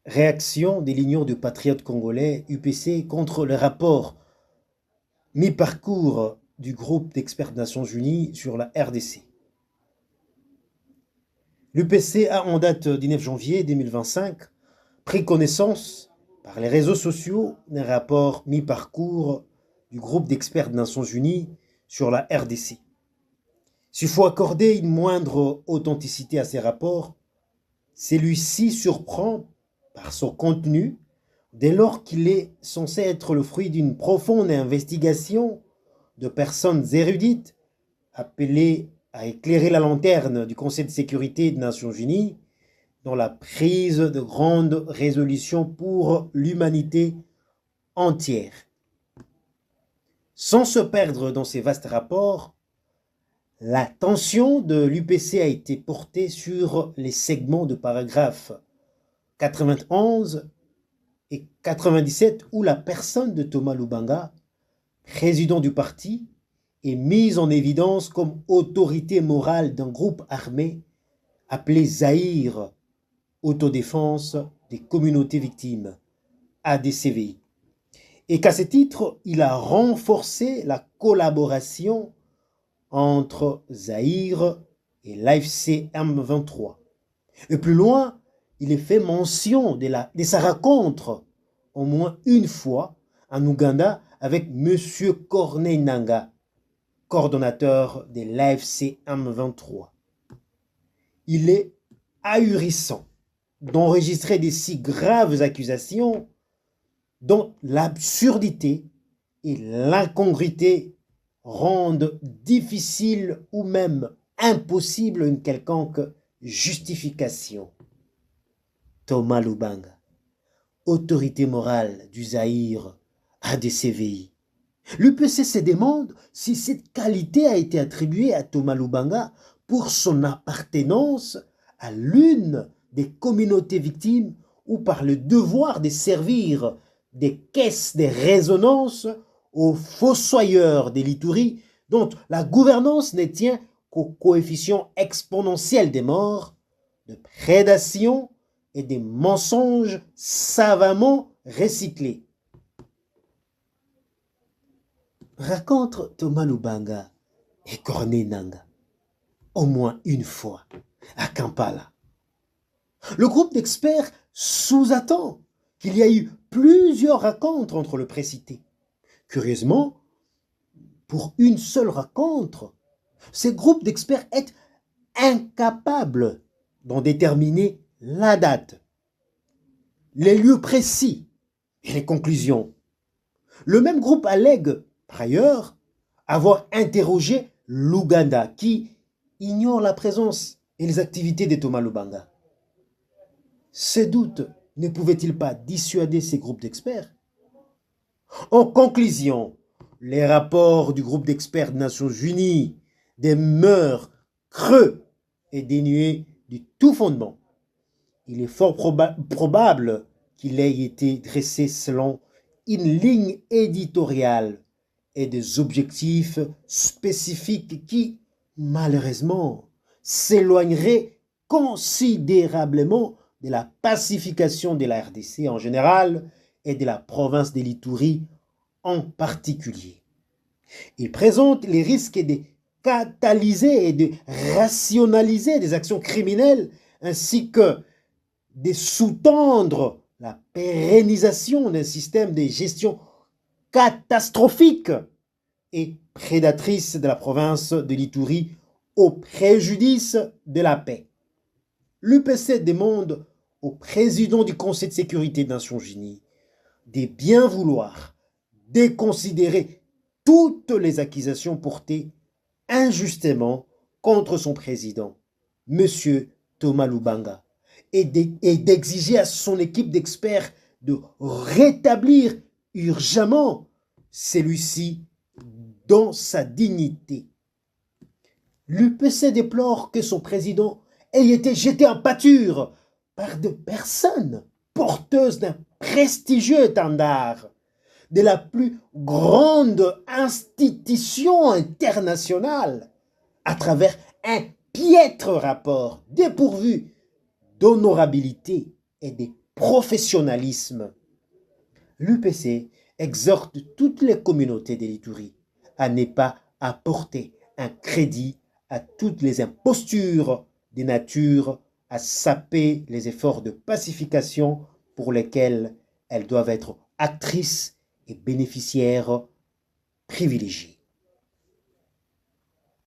Réaction de l'Union de patriotes congolais, UPC, contre le rapport mi-parcours du groupe d'experts des Nations Unies sur la RDC. L'UPC a, en date du 9 janvier 2025, pris connaissance par les réseaux sociaux d'un rapport mi-parcours du groupe d'experts des Nations Unies sur la RDC. S'il faut accorder une moindre authenticité à ces rapports, celui-ci surprend par son contenu dès lors qu'il est censé être le fruit d'une profonde investigation de personnes érudites appelées à éclairer la lanterne du Conseil de sécurité des Nations Unies dans la prise de grandes résolutions pour l'humanité entière. Sans se perdre dans ces vastes rapports, l'attention de l'UPC a été portée sur les segments de paragraphes 91 et 97 où la personne de Thomas Lubanga, président du parti, est mise en évidence comme autorité morale d'un groupe armé appelé Zaïre, Autodéfense des communautés victimes, ADCVI. Et qu'à ce titre, il a renforcé la collaboration entre Zaïre et l'AFC M23. Et plus loin, il est fait mention de sa rencontre au moins une fois en Ouganda avec M. Corneille Nangaa, coordonnateur de l'AFC M23. Il est ahurissant d'enregistrer de si graves accusations dont l'absurdité et l'incongruité rendent difficile ou même impossible une quelconque justification. Thomas Lubanga, autorité morale du Zaïre ADCVI. L'UPC se demande si cette qualité a été attribuée à Thomas Lubanga pour son appartenance à l'une des communautés victimes ou par le devoir de servir des caisses de résonance aux fossoyeurs des Litouries dont la gouvernance ne tient qu'au coefficient exponentiel des morts, de prédation et des mensonges savamment recyclés. Raconte Thomas Lubanga et Corneille Nangaa au moins une fois à Kampala. Le groupe d'experts sous-attend qu'il y a eu plusieurs rencontres entre le précité. Curieusement, pour une seule rencontre, ce groupe d'experts est incapable d'en déterminer la date, les lieux précis et les conclusions. Le même groupe allègue, par ailleurs, avoir interrogé l'Ouganda, qui ignore la présence et les activités de Thomas Lubanga. Ces doutes ne pouvaient-ils pas dissuader ces groupes d'experts? En conclusion, les rapports du groupe d'experts des Nations Unies demeurent creux et dénués de tout fondement. Il est fort probable qu'il ait été dressé selon une ligne éditoriale et des objectifs spécifiques qui, malheureusement, s'éloigneraient considérablement de la pacification de la RDC en général et de la province de l'Itourie en particulier. Il présente les risques de catalyser et de rationaliser des actions criminelles ainsi que de sous-tendre la pérennisation d'un système de gestion catastrophique et prédatrice de la province de l'Itourie au préjudice de la paix. L'UPC demande au président du Conseil de sécurité des Nations Unies de bien vouloir déconsidérer toutes les accusations portées injustement contre son président, M. Thomas Lubanga, et d'exiger à son équipe d'experts de rétablir urgemment celui-ci dans sa dignité. L'UPC déplore que son président ait été jeté en pâture par des personnes porteuses d'un prestigieux étendard de la plus grande institution internationale à travers un piètre rapport dépourvu d'honorabilité et de professionnalisme. L'UPC exhorte toutes les communautés de l'Ituri à ne pas apporter un crédit à toutes les impostures de nature à saper les efforts de pacification pour lesquels elles doivent être actrices et bénéficiaires privilégiées.